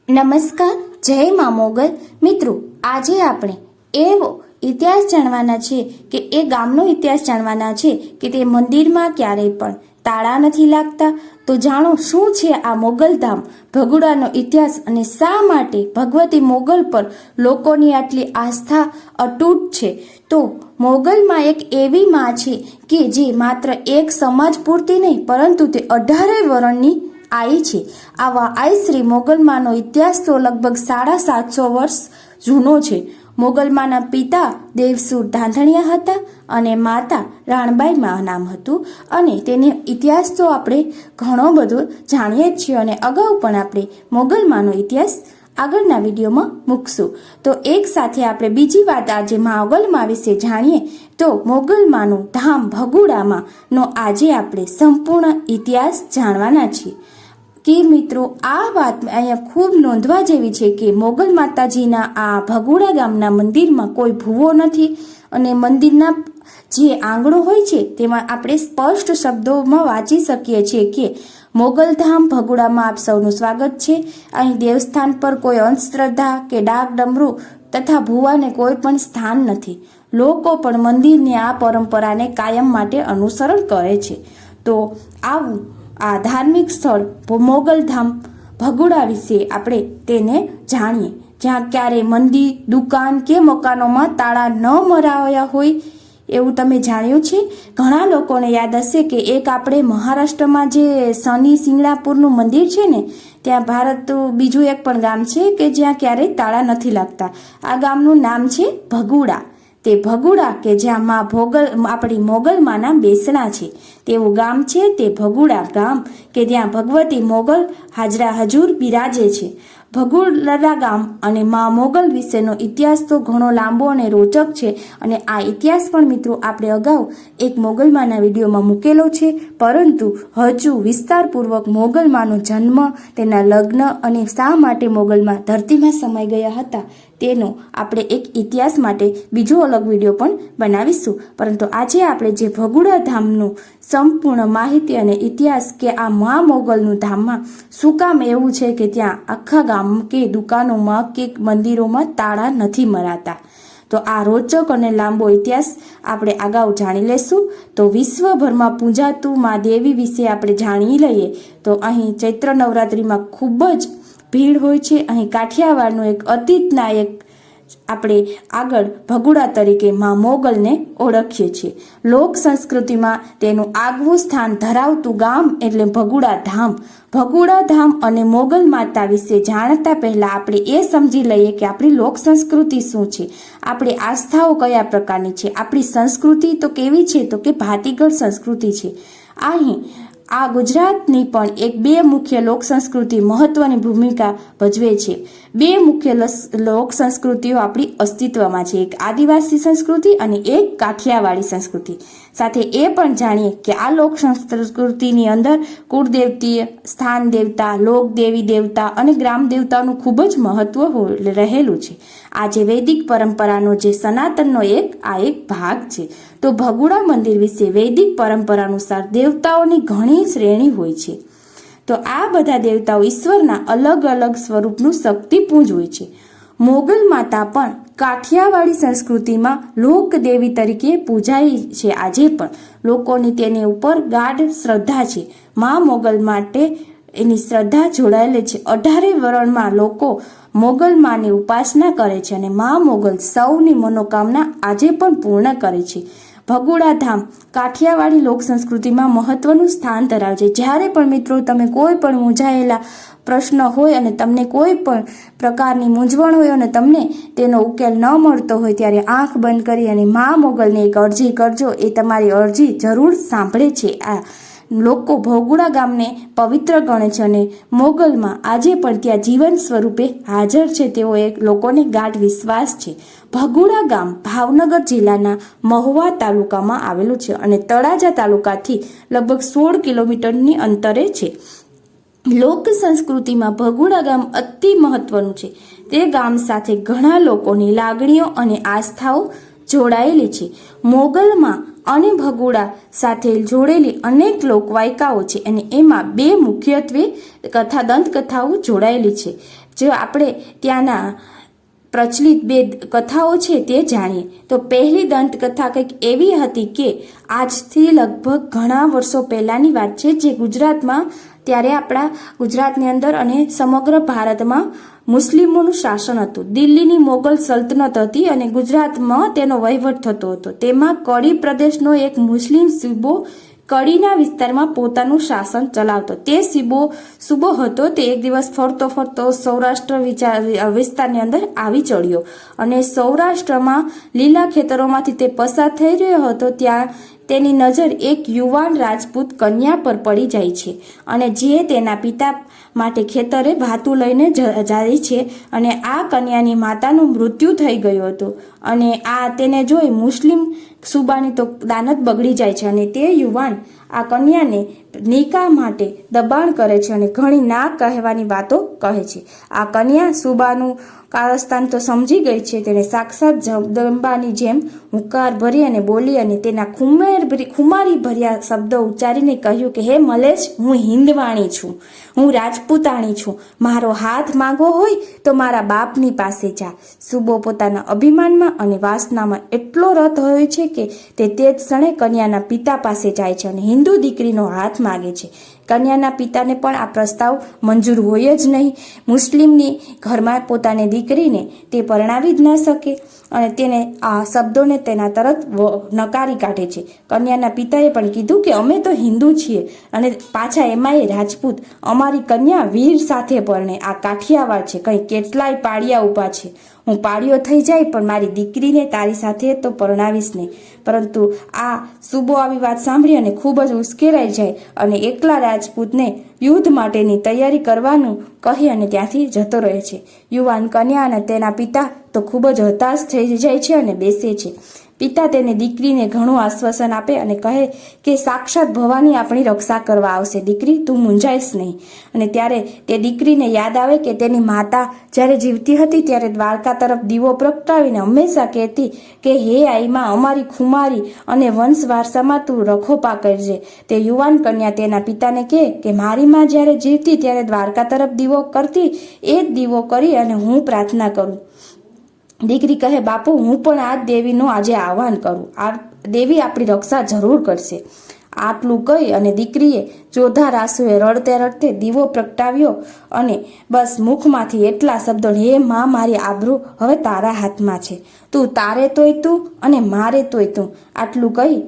નમસ્કાર, જય મા મોગલ. મિત્રો, આજે આપણે એવો ઇતિહાસ જાણવાના છે કે એ ગામનો ઇતિહાસ જાણવાના છે કે તે મંદિરમાં ક્યારેય પણ તાળા નથી લાગતા. તો જાણો શું છે આ મોગલધામ ભગુડાનો ઇતિહાસ અને શા માટે ભગવતી મોગલ પર લોકોની આટલી આસ્થા અતૂટ છે. તો મોગલમાં એક એવી માં છે કે જે માત્ર એક સમાજ પૂરતી નહીં પરંતુ તે 18 વર્ણની આઈ છે. આવા આઈ શ્રી મોગલમાનો ઇતિહાસ તો લગભગ 750 વર્ષ જૂનો છે. મોગલમાના પિતા દેવસુર ધાંધણિયા હતા અને માતા રાણબાઈ નામ હતું અને તેનો ઇતિહાસ તો આપણે ઘણો બધો જાણીએ જ છીએ અને અગાઉ પણ આપણે મોગલમાનો ઇતિહાસ આગળના વિડીયોમાં મૂકશું. તો એક સાથે આપણે બીજી વાત આજે મોગલમા વિશે જાણીએ તો મોગલમાનું ધામ ભગુડામાં નો આજે આપણે સંપૂર્ણ ઇતિહાસ જાણવાના છીએ. કે મિત્રો, આ વાત અહીંયા ખૂબ નોંધવા જેવી છે કે મોગલ માતાજીના આ ભગુડા ગામના મંદિરમાં કોઈ ભૂવો નથી અને મંદિરના જે આંગણો હોય છે તેમાં આપણે સ્પષ્ટ શબ્દોમાં વાંચી શકીએ છીએ કે મોગલધામ ભગુડામાં આપ સૌનું સ્વાગત છે. અહીં દેવસ્થાન પર કોઈ અંધશ્રદ્ધા કે ડાક ડમરૂ તથા ભૂવાને કોઈ પણ સ્થાન નથી. લોકો પણ મંદિરની આ પરંપરાને કાયમ માટે અનુસરણ કરે છે. તો આવું આ ધાર્મિક સ્થળ મોગલધામ ભગુડા વિશે આપણે તેને જાણીએ, જ્યાં ક્યારેય મંદિર, દુકાન કે મકાનોમાં તાળા ન મરાવ્યા હોય એવું તમે જાણ્યું છે. ઘણા લોકોને યાદ હશે કે એક આપણે મહારાષ્ટ્રમાં જે શનિ સિંગણાપુરનું મંદિર છે ને, ત્યાં ભારત બીજું એક પણ ગામ છે કે જ્યાં ક્યારેય તાળા નથી લાગતા. આ ગામનું નામ છે ભગુડા. તે ભગુડા કે જ્યાં આપણી મોગલમાના બેસણા છે તેવું ગામ છે તે ભગુડા ગામ કે જ્યાં ભગવતી મોગલ હાજરા હજુર બિરાજે છે. ભગુડા ગામ અને મા મોગલ વિશેનો ઇતિહાસ તો ઘણો લાંબો અને રોચક છે અને આ ઇતિહાસ પણ મિત્રો આપણે અગાઉ એક મોગલમાના વિડીયોમાં મૂકેલો છે, પરંતુ હજુ વિસ્તારપૂર્વક મોગલમાનો જન્મ, તેના લગ્ન અને શા માટે મોગલમાં ધરતીમાં સમાઈ ગયા હતા તેનો આપણે એક ઇતિહાસ માટે બીજો અલગ વિડીયો પણ બનાવીશું. પરંતુ આજે આપણે જે ભગુડા ધામનું સંપૂર્ણ માહિતી અને ઇતિહાસ કે આ મા મોગલનું ધામમાં શું કામ એવું છે કે ત્યાં આખા ગામ કે દુકાનોમાં કે મંદિરોમાં તાળા નથી મરાતા, તો આ રોચક અને લાંબો ઇતિહાસ આપણે અગાઉ જાણી લેશું. તો વિશ્વભરમાં પૂજાતું મા દેવી વિશે આપણે જાણી લઈએ તો અહીં ચૈત્ર નવરાત્રિમાં ખૂબ જ ભીડ હોય છે. અહીં કાઠિયાવાડનું એક અતીતના એક આપણે આગળ ભગુડા તરીકે મા મોગલને ઓળખીએ છીએ. લોક સંસ્કૃતિમાં તેનું આગવું સ્થાન ધરાવતું ગામ એટલે ભગુડા ધામ. ભગુડા ધામ અને મોગલ માતા વિશે જાણતા પહેલા આપણે એ સમજી લઈએ કે આપણી લોક સંસ્કૃતિ શું છે, આપણી આસ્થાઓ કયા પ્રકારની છે, આપણી સંસ્કૃતિ તો કેવી છે, તો કે ભાતીગળ સંસ્કૃતિ છે. અહીં આ ગુજરાતની પણ એક બે મુખ્ય લોક સંસ્કૃતિ મહત્વની ભૂમિકા ભજવે છે. બે મુખ્ય લોક સંસ્કૃતિઓ આપણી અસ્તિત્વમાં છે, એક આદિવાસી સંસ્કૃતિ અને એક કાઠિયાવાડી સંસ્કૃતિ. સાથે એ પણ જાણીએ કે આ લોક સંસ્કૃતિની અંદર કુળદેવતી, સ્થાન દેવતા, લોક દેવી દેવતા અને ગ્રામ દેવતાનું ખૂબ જ મહત્વ રહેલું છે. આ જે વૈદિક પરંપરાનો જે સનાતનનો એક ભાગ છે. તો ભગુડા મંદિર વિશે વૈદિક પરંપરા અનુસાર દેવતાઓની ઘણી શ્રેણી હોય છે. તો આ બધા દેવતાઓ ઈશ્વરના અલગ અલગ સ્વરૂપનું શક્તિપુંજ હોય છે. મોગલ માતા પણ કાઠિયાવાડી સંસ્કૃતિમાં લોકદેવી તરીકે પૂજાય છે. આજે પણ લોકોની તેની ઉપર ગાઢ શ્રદ્ધા છે. મા મોગલ માટે એની શ્રદ્ધા જોડાયેલી છે. 18 વર્ણમાં લોકો મોગલ માની ઉપાસના કરે છે અને મા મોગલ સૌની મનોકામના આજે પણ પૂર્ણ કરે છે. ભગુડા ધામ કાઠિયાવાડી લોક સંસ્કૃતિમાં મહત્વનું સ્થાન ધરાવે છે. જ્યારે પણ મિત્રો તમે કોઈ પણ મૂંઝાયેલા પ્રશ્ન હોય અને તમને કોઈ પણ પ્રકારની મૂંઝવણ હોય અને તમને તેનો ઉકેલ ન મળતો હોય ત્યારે આંખ બંધ કરી અને મા મોગલને એક અરજી કરજો. એ તમારી અરજી જરૂર સાંભળે છે. આ લોકો ભગુડા ગામને પવિત્ર ગણે છે અને મોગલમાં આજે પણ ત્યાં જીવન સ્વરૂપે હાજર છે તેવો એક લોકોને ગાઢ વિશ્વાસ છે. ભગુડા ગામ ભાવનગર જિલ્લાના મહુવા તાલુકામાં આવેલું છે અને તળાજા તાલુકાથી લગભગ 16 કિલોમીટરની અંતરે છે. લોક સંસ્કૃતિમાં ભગુડા ગામ અતિ મહત્વનું છે. તે ગામ સાથે ઘણા લોકોની લાગણીઓ અને આસ્થાઓ જોડાયેલી છે. મોગલમાં અને ભગુડા સાથે જોડેલી અનેક લોકવાયકાઓ છે અને એમાં બે મુખ્યત્વે દંતકથાઓ જોડાયેલી છે. જો આપણે ત્યાંના પ્રચલિત બે કથાઓ છે તે જાણીએ તો પહેલી દંતકથા કંઈક એવી હતી કે આજથી લગભગ ઘણા વર્ષો પહેલાંની વાત છે, જે ગુજરાતમાં ત્યારે આપણા ગુજરાતની અંદર અને સમગ્ર ભારતમાં મુસ્લિમોનું શાસન હતું. દિલ્હીની મોગલ સલ્તનત હતી અને ગુજરાતમાં તેનો વહીવટ થતો હતો. તેમાં કડી પ્રદેશનો એક મુસ્લિમ સૂબો કડીના વિસ્તારમાં પોતાનું શાસન ચલાવતો. તે સૂબો હતો તે એક દિવસ ફરતો ફરતો સૌરાષ્ટ્ર વિસ્તારની અંદર આવી ચડ્યો અને સૌરાષ્ટ્રમાં લીલા ખેતરોમાંથી તે પસાર થઈ રહ્યો હતો. ત્યાં તેની નજર એક યુવાન રાજપૂત કન્યા પર પડી જાય છે અને જે તેના પિતા માટે ખેતરે ભાતું લઈને જાય છે અને આ કન્યાની માતાનું મૃત્યુ થઈ ગયું હતું અને આ તેને જોઈ મુસ્લિમ સુબાની તો દાનત બગડી જાય છે અને તે યુવાન આ કન્યાને નિકાહ માટે દબાણ કરે છે અને ઘણી ના કહેવાની વાતો કહે છે. આ કન્યા સુબાનું કારસ્તાન તો સમજી ગઈ છે. તેને સાક્ષાત જગદંબાની જેમ હુંકાર ભરી અને બોલી અને તેના ખુમારી ભર્યા શબ્દો ઉચ્ચારીને કહ્યું કે હે મલેશ, હું હિન્દવાણી છું, હું રાજપૂતાણી છું, મારો હાથ માંગવો હોય તો મારા બાપની પાસે જા. સુબો પોતાના અભિમાનમાં અને વાસનામાં એટલો રત હોય છે કે તે જ ક્ષણે કન્યાના પિતા પાસે જાય છે અને હિન્દુ દીકરીનો હાથ માગે છે. કન્યાના પિતાને પણ આ પ્રસ્તાવ મંજૂર હોય જ નહીં. મુસ્લિમની ઘરમાં પોતાની દીકરીને તે પરણાવી જ ન શકે અને તેને આ શબ્દોને તેના તરત નકારી કાઢે છે. કન્યાના પિતાએ પણ કીધું કે અમે તો હિન્દુ છીએ અને પાછા એમાંય રાજપૂત, અમારી કન્યા વીર સાથે પરણે. આ કાઠિયાવાડ છે, કંઈ કેટલાય પાળિયા ઊભા છે. હું પાળિયો થઈ જાય પણ મારી દીકરીને તારી સાથે તો પરણાવીશ નહીં. પરંતુ આ સુબો આવી વાત સાંભળી અને ખૂબ જ ઉશ્કેરાઈ જાય અને એકલા રાજપૂતને યુદ્ધ માટેની તૈયારી કરવાનું કહી અને ત્યાંથી જતો રહે છે. યુવાન કન્યા અને તેના પિતા તો ખૂબ જ હતાશ થઈ જાય છે અને બેસે છે. પિતા તેને દીકરીને ઘણું આશ્વાસન આપે અને કહે કે સાક્ષાત ભવાની આપણી રક્ષા કરવા આવશે, દીકરી તું મૂંઝાઈશ નહીં. અને ત્યારે તે દીકરીને યાદ આવે કે તેની માતા જ્યારે જીવતી હતી ત્યારે દ્વારકા તરફ દીવો પ્રગટાવીને હંમેશા કહેતી કે હે આઈમાં, અમારી ખુમારી અને વંશ વારસામાં તું રખોપા કરજે. તે યુવાન કન્યા તેના પિતાને કહે કે મારી માં જ્યારે જીવતી ત્યારે દ્વારકા તરફ દીવો કરતી, એ જ દીવો કરી અને હું પ્રાર્થના કરું. દીકરી કહે બાપુ, હું પણ આ દેવીનું આજે આહ્વાન કરું, આ દેવી આપણી રક્ષા જરૂર કરશે. આટલું કહી અને દીકરીએ ચોધાર આંસુએ રડતે રડતે દીવો પ્રગટાવ્યો અને બસ મુખમાંથી એટલા શબ્દો, હે માં, મારી આબરૂ હવે તારા હાથમાં છે, તું તારે તોય તું અને મારે તોય તું. આટલું કહી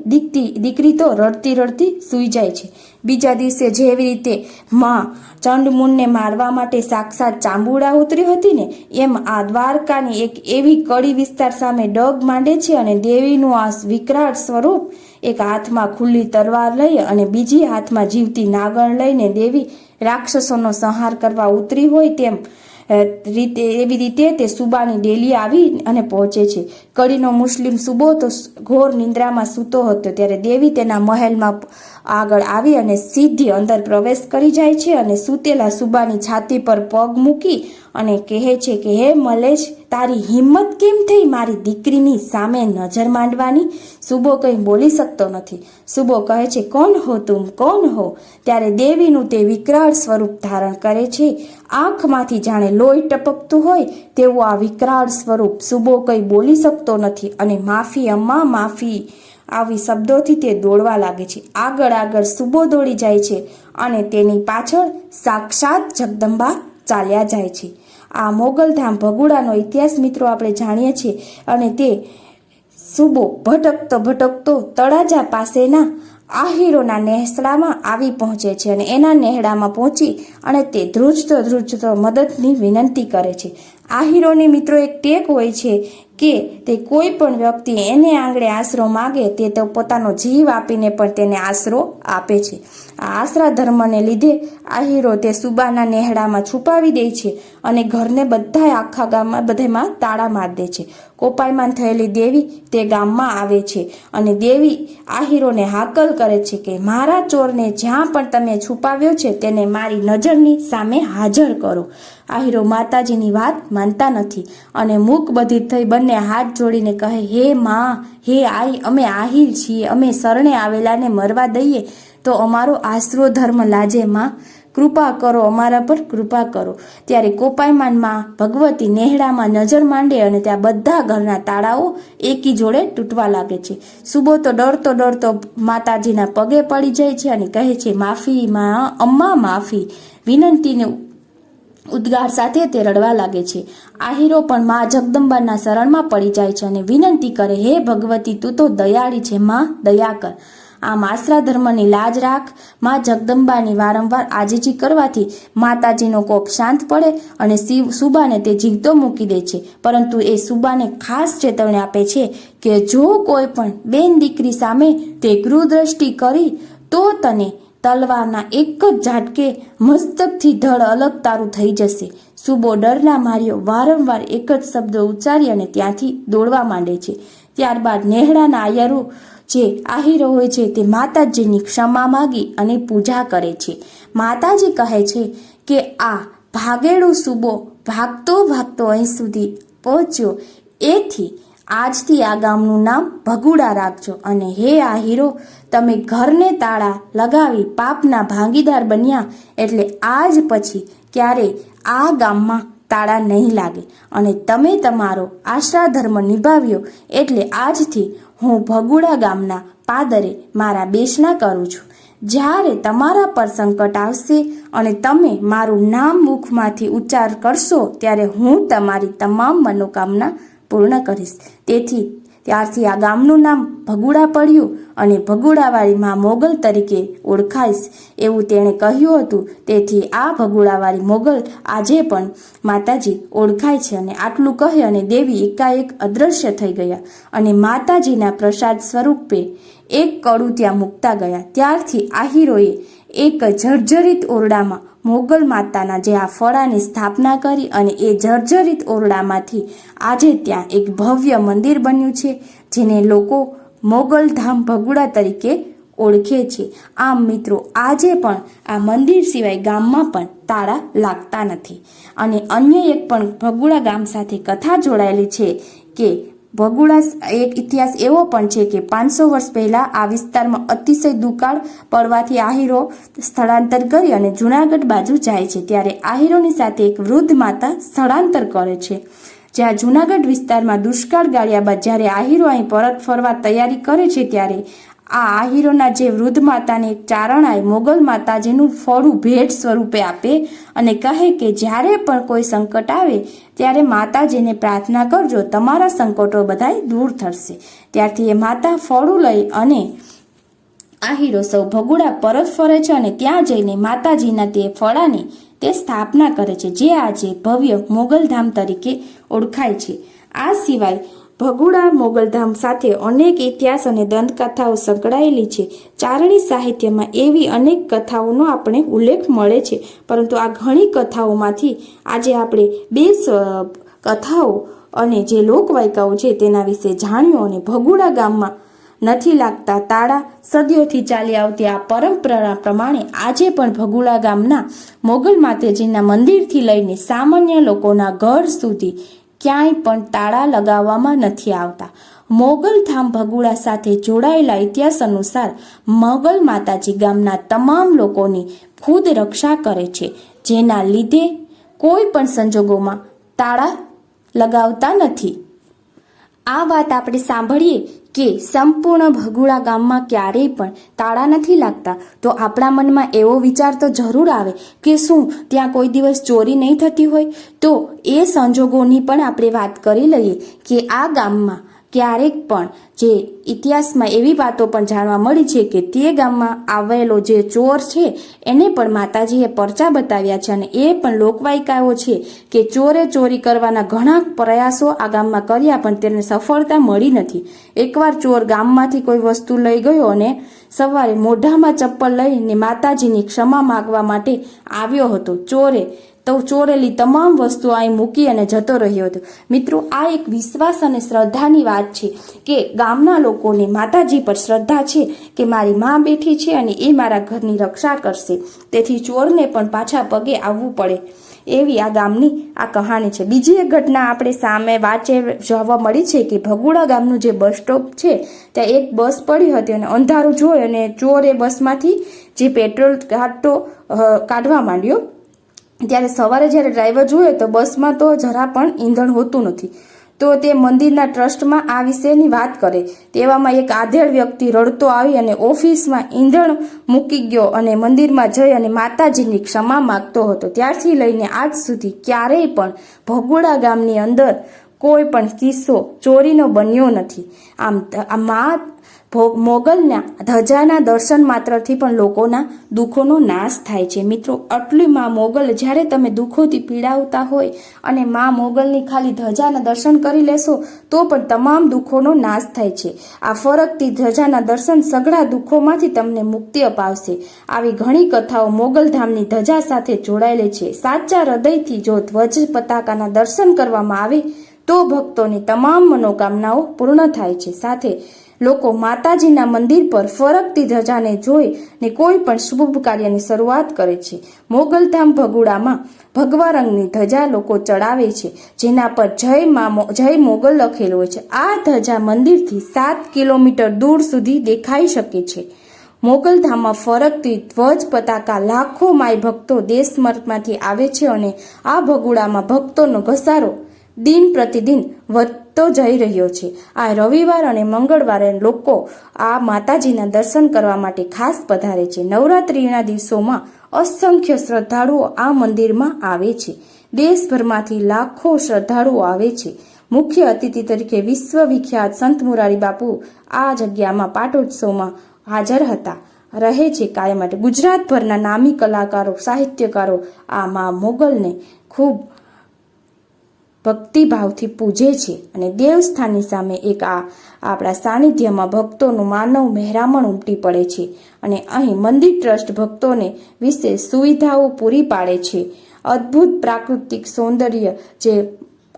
દીકરી તો રડતી રડતી સૂઈ જાય છે. બીજા દિવસે જેવી રીતે માં ચંડમુંડને મારવા માટે સાક્ષાત ચાંબુડા ઉતરી હતી ને, એમ આ દ્વારકાની એક એવી કડી વિસ્તાર સામે ડગ માંડે છે અને દેવીનું આ વિકરાળ સ્વરૂપ, એક હાથમાં ખુલ્લી તલવાર લઈ અને બીજી હાથમાં જીવતી નાગણ લઈને દેવી રાક્ષસોનો સંહાર કરવા ઉતરી હોય તેમ એવી રીતે તે સુબાની ડેલી આવી અને પહોંચે છે. કડીનો મુસ્લિમ સુબો તો ઘોર નિંદ્રામાં સૂતો હતો ત્યારે દેવી તેના મહેલમાં આગળ આવી અને સીધી અંદર પ્રવેશ કરી જાય છે અને સૂતેલા સુબાની છાતી પર પગ મૂકી અને કહે છે કે હે મલેશ, તારી હિંમત કેમ થઈ મારી દીકરીની સામે નજર માંડવાની? સુબો કંઈ બોલી શકતો નથી. સુબો કહે છે કોણ હો તુમ, કોણ હો? ત્યારે દેવીનું તે વિકરાળ સ્વરૂપ ધારણ કરે છે. આંખમાંથી જાણે લોહી ટપકતું હોય તેવું આ વિકરાળ સ્વરૂપ. સુબો કંઈ બોલી શકતો નથી અને માફી અમ્મા, માફી આવી શબ્દોથી તે દોડવા લાગે છે. આગળ આગળ સુબો દોડી જાય છે અને તેની પાછળ સાક્ષાત જગદંબા ચાલ્યા જાય છે. આ મોગલધામ ભગુડાનો ઇતિહાસ મિત્રો આપણે જાણીએ છીએ અને તે સુબો ભટકતો ભટકતો તળાજા પાસેના આહીરોના નેહડામાં આવી પહોંચે છે અને એના નેહડામાં પહોંચી અને તે ધ્રુજતો મદદની વિનંતી કરે છે. આહીરોની મિત્રો એક ટેક હોય છે કે તે કોઈ પણ વ્યક્તિ એને આંગળે આશરો માગે તે તો પોતાનો જીવ આપીને પણ તેને આશરો આપે છે. આ આશરા ધર્મને લીધે આહીરો તે સુબાના નેહડામાં છુપાવી દે છે અને ઘરને બધા આખા ગામમાં બધામાં તાળા મારી દે છે. કોપાયમાન થયેલી દેવી તે ગામમાં આવે છે અને દેવી આહીરોને હાકલ કરે છે કે મારા ચોરને જ્યાં પણ તમે છુપાવ્યો છે તેને મારી નજરની સામે હાજર કરો. આહીરો માતાજીની વાત માનતા નથી અને મૂક બધિર થઈ બંને હાથ જોડીને કહે હે માં, હે આઈ, અમે આહીર છીએ, અમે શરણે આવેલાને મરવા દઈએ તો અમારો આશરો ધર્મ લાજે માં. કૃપા કરો, અમારા પર કૃપા કરો. ત્યારે કોપાયમાન માં ભગવતી નેહડામાં નજર માંડે અને ત્યાં બધા ઘરના તાળાઓ એકી જોડે તૂટવા લાગે છે. સુબો તો ડરતો માતાજીના પગે પડી જાય છે અને કહે છે, માફી માં, અમ્મા માફી, વિનંતીને ઉદ્ગાર સાથે તે રડવા લાગે છે. આહીરો પણ માં જગદંબાના શરણમાં પડી જાય છે અને વિનંતી કરે, હે ભગવતી, તું તો દયાળી છે, માં દયા કર. આમ આશરા ધર્મની લાજ રાખ. માં જગદંબાની વારંવાર આજીજી કરવાથી માતાજીનો કોપ શાંત પડે અને સુબાને તે જીવતો મૂકી દે છે. પરંતુ એ સુબાને ખાસ ચેતવણી આપે છે કે જો કોઈ પણ બેન દીકરી સામે તે ક્રૂરદ્રષ્ટિ કરી તો તને તલવારના એક જ ઝાટકે મસ્તકથી ધડ અલગ તારું થઈ જશે. સુબો ડરના માર્યો વારંવાર એક જ શબ્દ ઉચ્ચારી અને ત્યાંથી દોડવા માંડે છે. ત્યારબાદ નેહડાના આયરો જે આહીરો હોય છે તે માતાજીની ક્ષમા માગી અને પૂજા કરે છે. માતાજી કહે છે કે આ ભાગેડું સુબો ભાગતો અહીં સુધી પહોંચ્યો, એથી આજથી આ ગામનું નામ ભગુડા રાખજો. અને હે આહીરો, તમે ઘરને તાળા લગાવી પાપના ભાગીદાર બન્યા એટલે આજ પછી ક્યારેય આ ગામમાં તાળા નહીં લાગે અને તમે તમારો આશરા ધર્મ નિભાવ્યો એટલે આજથી હું ભગુડા ગામના પાદરે મારા બેસણા કરું છું. જ્યારે તમારા પર સંકટ આવશે અને તમે મારું નામ મુખમાંથી ઉચ્ચાર કરશો ત્યારે હું તમારી તમામ મનોકામના પૂર્ણ કરીશ. તેથી ત્યારથી આ ગામનું નામ ભગુડા પડ્યું અને ભગુડાવાળી માં મોગલ તરીકે ઓળખાઈશ એવું તેણે કહ્યું હતું. તેથી આ ભગુડાવાળી મોગલ આજે પણ માતાજી ઓળખાય છે. અને આટલું કહે અને દેવી એકાએક અદ્રશ્ય થઈ ગયા અને માતાજીના પ્રસાદ સ્વરૂપે એક કડું ત્યાં મૂકતા ગયા. ત્યારથી આહીરોએ એક જર્જરિત ઓરડામાં મોગલ માતાના જે આ ફળાની સ્થાપના કરી અને એ જર્જરિત ઓરડામાંથી આજે ત્યાં એક ભવ્ય મંદિર બન્યું છે જેને લોકો મોગલધામ ભગુડા તરીકે ઓળખે છે. આમ મિત્રો, આજે પણ આ મંદિર સિવાય ગામમાં પણ તાળા લાગતા નથી. અને અન્ય એક પણ ભગુડા ગામ સાથે કથા જોડાયેલી છે કે ભગુડા એક ઇતિહાસ એવો પણ છે કે 500 વર્ષ પહેલા આ વિસ્તારમાં અતિશય દુકાળ પડવાથી આહીરો સ્થળાંતર કરી અને જુનાગઢ બાજુ જાય છે. ત્યારે આહીરોની સાથે એક વૃદ્ધ માતા સ્થળાંતર કરે છે. જ્યાં જુનાગઢ વિસ્તારમાં દુષ્કાળ ગાળ્યા બાદ જ્યારે આહીરો અહીં પરત ફરવા તૈયારી કરે છે ત્યારે આ આહીરોના જે વૃદ્ધ માતાને એક ચારણાએ મોગલ માતાજીનું ફળું ભેટ સ્વરૂપે આપે અને કહે કે જ્યારે પણ કોઈ સંકટ આવે ત્યારે માતાજીને પ્રાર્થના કરજો, તમારા સંકટો બધાય દૂર થશે. ત્યારથી એ માતા ફળું લઈ અને આહીરો સૌ ભગુડા પરત ફરે છે અને ત્યાં જઈને માતાજીના તે ફળાની તે સ્થાપના કરે છે જે આજે ભવ્ય મોગલધામ તરીકે ઓળખાય છે. આ સિવાય ભગુડા મોગલધામ સાથે અનેક ઇતિહાસ અને દંતકથાઓ સંકળાયેલી છે. ચારણી સાહિત્યમાં એવી અનેક કથાઓનો આપણે ઉલ્લેખ મળે છે, પરંતુ આ ઘણી કથાઓમાંથી આજે આપણે બે કથાઓ અને જે લોકવાયકાઓ છે તેના વિશે જાણ્યો. અને ભગુડા ગામમાં નથી લાગતા તાળા સદીઓથી ચાલી આવતી આ પરંપરા પ્રમાણે આજે પણ ભગુડા ગામના મોગલ માતાજીના મંદિરથી લઈને સામાન્ય લોકોના ઘર સુધી ક્યાંય પણ તાળા લગાવવામાં નથી આવતા. મોગલધામ ભગુડા સાથે જોડાયેલા ઇતિહાસ અનુસાર મોગલ માતાજી ગામના તમામ લોકોની ખુદ રક્ષા કરે છે, જેના લીધે કોઈ પણ સંજોગોમાં તાળા લગાવતા નથી. આ વાત આપણે સાંભળીએ કે સંપૂર્ણ ભગુડા ગામમાં ક્યારેય પણ તાળા નથી લાગતા તો આપણા મનમાં એવો વિચાર તો જરૂર આવે કે શું ત્યાં કોઈ દિવસ ચોરી નહીં થતી હોય? તો એ સંજોગોની પણ આપણે વાત કરી લઈએ કે આ ગામમાં ક્યારેક પણ જે ઇતિહાસમાં એવી વાતો પણ જાણવા મળી છે કે તે ગામમાં આવેલો જે ચોર છે એને પણ માતાજીએ પરચા બતાવ્યા છે અને એ પણ લોકવાયકાઓ છે કે ચોરે ચોરી કરવાના ઘણા પ્રયાસો આ ગામમાં કર્યા પણ તેને સફળતા મળી નથી. એકવાર ચોર ગામમાંથી કોઈ વસ્તુ લઈ ગયો અને સવારે મોઢામાં ચપ્પલ લઈને માતાજીની ક્ષમા માગવા માટે આવ્યો હતો. ચોરેલી તમામ વસ્તુઓ અહીં મૂકી અને જતો રહ્યો હતો. મિત્રો, આ એક વિશ્વાસ અને શ્રદ્ધાની વાત છે કે ગામના લોકોને માતાજી પર શ્રદ્ધા છે કે મારી માં બેઠી છે અને એ મારા ઘરની રક્ષા કરશે, તેથી ચોરને પણ પાછા પગે આવવું પડે એવી આ ગામની આ કહાની છે. બીજી એક ઘટના આપણે સામે વાંચે જોવા મળી છે કે ભગુડા ગામનું જે બસ સ્ટોપ છે ત્યાં એક બસ પડી હતી અને અંધારું જોઈ અને ચોર એ બસમાંથી જે પેટ્રોલ કાઢવા માંડ્યો. ત્યારે સવારે જ્યારે ડ્રાઈવર જોયો તો બસમાં તો જરા પણ ઈંધણ હોતું નથી. તો તે મંદિરના ટ્રસ્ટમાં આ વિશેની વાત કરે. તેવામાં એક આધેડ વ્યક્તિ રડતો આવી અને ઓફિસમાં ઈંધણ મૂકી ગયો અને મંદિરમાં જઈ અને માતાજીની ક્ષમા માગતો હતો. ત્યારથી લઈને આજ સુધી ક્યારેય પણ ભગોડા ગામની અંદર કોઈ પણ કિસ્સો ચોરીનો બન્યો નથી. આમ મોગલના ધજાના દર્શન માત્રથી પણ લોકોના દુઃખોનો નાશ થાય છે. મિત્રો, આટલી માં મોગલ જ્યારે તમે દુઃખોથી પીડાવતા હોય અને માં મોગલની ખાલી ધજાના દર્શન કરી લેશો તો પણ તમામ દુઃખોનો નાશ થાય છે. આ ફરકતી ધજાના દર્શન સઘળા દુઃખોમાંથી તમને મુક્તિ અપાવશે. આવી ઘણી કથાઓ મોગલધામની ધજા સાથે જોડાયેલી છે. સાચા હૃદયથી જો ધ્વજ પતાકાના દર્શન કરવામાં આવે તો ભક્તોની તમામ મનોકામનાઓ પૂર્ણ થાય છે. સાથે લોકો માતાજીના મંદિર પર ફરકતી ધજાને જોઈ ને કોઈ પણ શુભ કાર્યની શરૂઆત કરે છે. મોગલધામ ભગુડામાં ભગવા રંગની ધજા લોકો ચડાવે છે જેના પર જય મોગલ લખેલું હોય છે. આ ધજા મંદિરથી 7 કિલોમીટર દૂર સુધી દેખાઈ શકે છે. મોગલધામમાં ફરકતી ધ્વજ પતાકા લાખો માય ભક્તો દેશમાંથી આવે છે અને આ ભગુડામાં ભક્તોનો ઘસારો દિન પ્રતિદિન વધતો જઈ રહ્યો છે. આ રવિવાર અને મંગળવારે લોકો આ માતાજીના દર્શન કરવા માટે ખાસ પધારે છે. નવરાત્રિના દિવસોમાં અસંખ્ય શ્રદ્ધાળુઓ આ મંદિરમાં આવે છે. દેશભરમાંથી લાખો શ્રદ્ધાળુઓ આવે છે. મુખ્ય અતિથિ તરીકે વિશ્વવિખ્યાત સંત મુરારી બાપુ આ જગ્યામાં પાટોત્સવમાં હાજર રહે છે કાયમ માટે. ગુજરાતભરના નામી કલાકારો, સાહિત્યકારો આ મા મોગલને ખૂબ ભક્તિભાવથી પૂજે છે અને દેવસ્થાનની સામે એક આપણા સાનિધ્યમાં ભક્તોનું માનવ મહેરામણ ઉમટી પડે છે અને અહીં મંદિર ટ્રસ્ટ ભક્તોને વિશેષ સુવિધાઓ પૂરી પાડે છે. અદ્ભુત પ્રાકૃતિક સૌંદર્ય જે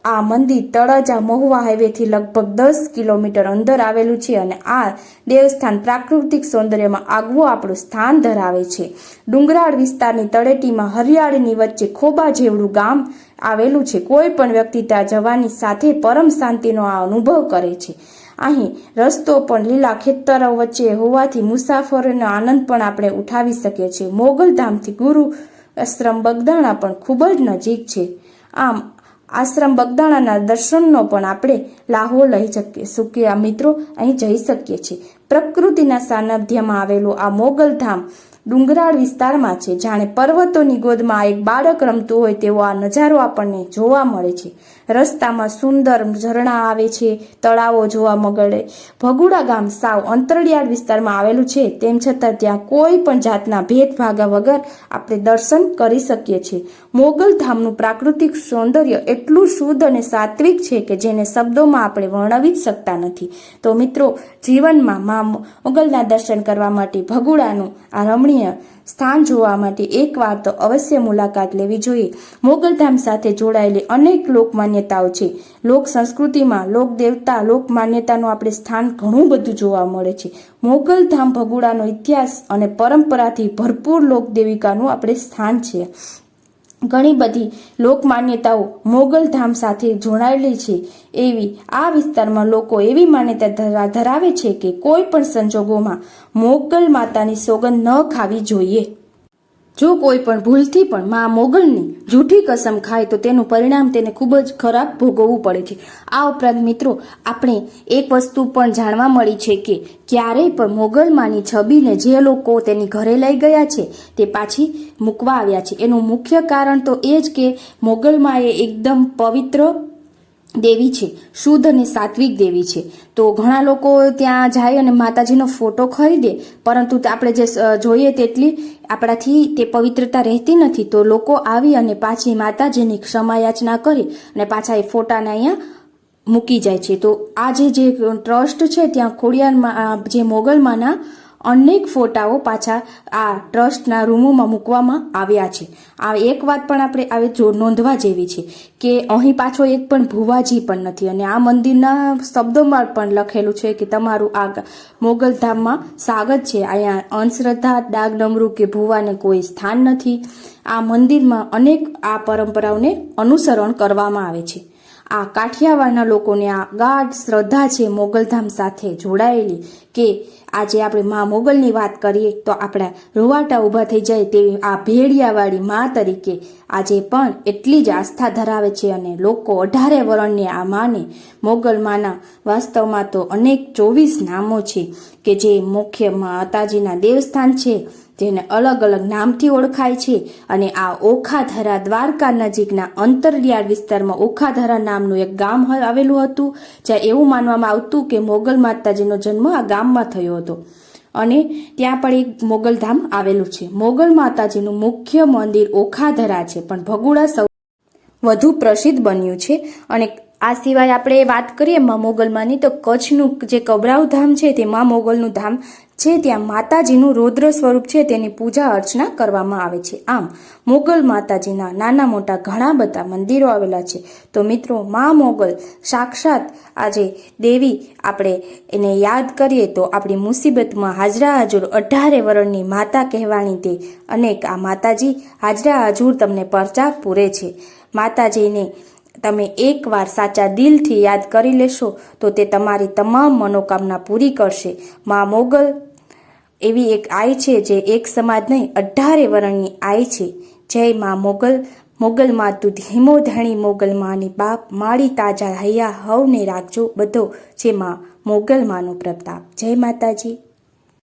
આ મંદિર તળાજા મહુવા હાઈવેથી લગભગ 10 કિલોમીટર અંદર આવેલું છે અને આ દેવસ્થાન પ્રાકૃતિક સૌંદર્યમાં આગવું આપણું સ્થાન ધરાવે છે. ડુંગરાળ વિસ્તારની તળેટીમાં હરિયાળીની વચ્ચે ખોબા જેવડું ગામ આવેલું છે. કોઈ પણ વ્યક્તિ ત્યાં જવાની સાથે પરમ શાંતિનો આ અનુભવ કરે છે. અહીં રસ્તો પણ લીલા ખેતરો વચ્ચે હોવાથી મુસાફરોનો આનંદ પણ આપણે ઉઠાવી શકીએ છીએ. મોગલધામથી ગુરુ આશ્રમ બગદાણા પણ ખૂબ જ નજીક છે. આમ આશ્રમ બગદાણાના દર્શનનો પણ આપણે લાહો લઈ શકીએ. મિત્રો, અહીં જઈ શકીએ છીએ. પ્રકૃતિના સાનિધ્યમાં આવેલું આ મોગલધામ ડુંગરાળ વિસ્તારમાં છે. જાણે પર્વતોની ગોદમાં એક બાળક રમતું હોય તેવો આ નજારો આપણને જોવા મળે છે. રસ્તામાં સુંદર ઝરણા આવે છે, તળાવો જોવા મળે. ભગુડા ગામ સાવ અંતરિયાળ વિસ્તારમાં આવેલું છે તેમ છતાં ત્યાં કોઈ પણ જાતના ભેદભાવ વગર આપણે દર્શન કરી શકીએ છીએ. મોગલધામનું પ્રાકૃતિક સૌંદર્ય એટલું શુદ્ધ અને સાત્વિક છે કે જેને શબ્દોમાં આપણે વર્ણવી જ શકતા નથી. તો મિત્રો, જીવનમાં મા મોગલના દર્શન કરવા માટે ભગુડાનું આ રમણીય સ્થાન જોવા માટે એકવાર તો અવશ્ય મુલાકાત લેવી જોઈએ. મોગલધામ સાથે જોડાયેલી અનેક લોકમાન્યતાઓ છે. લોક સંસ્કૃતિમાં લોક દેવતા લોક માન્યતાનું આપણે સ્થાન ઘણું બધું જોવા મળે છે. મોગલધામ ભગુડાનો ઇતિહાસ અને પરંપરાથી ભરપૂર લોકદેવિકાનું આપણે સ્થાન છે. ઘણી બધી લોકમાન્યતાઓ મોગલધામ સાથે જોડાયેલી છે. એવી આ વિસ્તારમાં લોકો એવી માન્યતા ધરાવે છે કે કોઈ પણ સંજોગોમાં મોગલ માતાની સોગંદ ન ખાવી જોઈએ. જો કોઈ પણ ભૂલથી પણ મા મોગલની જૂઠી કસમ ખાય તો તેનું પરિણામ તેને ખૂબ જ ખરાબ ભોગવવું પડે છે. આ ઉપરાંત મિત્રો, આપણે એક વસ્તુ પણ જાણવા મળી છે કે ક્યારેય પણ મોગલમાની છબીને જે લોકો તેની ઘરે લઈ ગયા છે તે પાછી મૂકવા આવ્યા છે. એનું મુખ્ય કારણ તો એ જ કે મોગલમાં એ એકદમ પવિત્ર દેવી છે, શુદ્ધ અને સાત્વિક દેવી છે. તો ઘણા લોકો ત્યાં જાય અને માતાજીનો ફોટો ખરીદે, પરંતુ આપણે જે જોઈએ તેટલી આપણાથી તે પવિત્રતા રહેતી નથી. તો લોકો આવી અને પાછી માતાજીની ક્ષમા યાચના કરી અને પાછા એ ફોટાને અહીંયા મૂકી જાય છે. તો આ જે ટ્રસ્ટ છે ત્યાં ખોડિયારમાં જે મોગલમાના અનેક ફોટાઓ પાછા આ ટ્રસ્ટના રૂમોમાં મૂકવામાં આવ્યા છે. આ એક વાત પણ આપણે આવે નોંધવા જેવી છે કે અહીં પાછો એક પણ ભુવાજી પણ નથી અને આ મંદિરના શબ્દોમાં પણ લખેલું છે કે તમારું આ મોગલધામમાં સ્વાગત છે. અહીંયા અંધશ્રદ્ધા, ડાગ ડમરું કે ભુવાને કોઈ સ્થાન નથી. આ મંદિરમાં અનેક આ પરંપરાઓને અનુસરણ કરવામાં આવે છે. આ કાઠિયાવાડના લોકોને આ ગાઢ શ્રદ્ધા છે મોગલધામ સાથે જોડાયેલી કે આજે આપણે મા મોગલની વાત કરીએ તો આપણા રૂવાટા ઊભા થઈ જાય તેવી આ ભેડિયાવાળી મા તરીકે આજે પણ એટલી જ આસ્થા ધરાવે છે અને લોકો 18 વરણની આ માને મોગલ માના વાસ્તવમાં તો અનેક 24 નામો છે કે જે મુખ્ય માતાજીના દેવસ્થાન છે જેને અલગ અલગ નામથી ઓળખાય છે. અને આ ઓખાધરા દ્વારકા નજીકના અંતરિયાળ વિસ્તારમાં ઓખાધરા નામનું એક ગામ આવેલું હતું જ્યાં એવું માનવામાં આવતું કે મોગલ માતાજીનો જન્મ આ ગામમાં થયો હતો અને ત્યાં પણ એક મોગલધામ આવેલું છે. મોગલ માતાજીનું મુખ્ય મંદિર ઓખાધરા છે પણ ભગુડા સૌ વધુ પ્રસિદ્ધ બન્યું છે. અને આ સિવાય આપણે વાત કરીએ મા મોગલમાંની તો કચ્છનું જે કબરાવ ધામ છે તે મા મોગલનું ધામ છે. ત્યાં માતાજીનું રૌદ્ર સ્વરૂપ છે તેની પૂજા અર્ચના કરવામાં આવે છે. આમ મોગલ માતાજીના નાના મોટા ઘણા બધા મંદિરો આવેલા છે. તો મિત્રો મા મોગલ સાક્ષાત આજે દેવી આપણે એને યાદ કરીએ તો આપણી મુસીબતમાં હાજરા હજુર 18 વરણની માતા કહેવાની તે અનેક આ માતાજી હાજરા હજુર તમને પરચા પૂરે છે. માતાજીને તમે એકવાર સાચા દિલથી યાદ કરી લેશો તો તે તમારી તમામ મનોકામના પૂરી કરશે. મા મોગલ એવી એક આઈ છે જે એક સમાજ નહીં 18 વરણની આઈ છે. જય મા મોગલ. મોગલ માં તું ધીમો ધણી મોગલ માની બાપ માળી તાજા હૈયા હવને રાખજો બધો છે મા મોગલ માનો પ્રતાપ. જય માતાજી.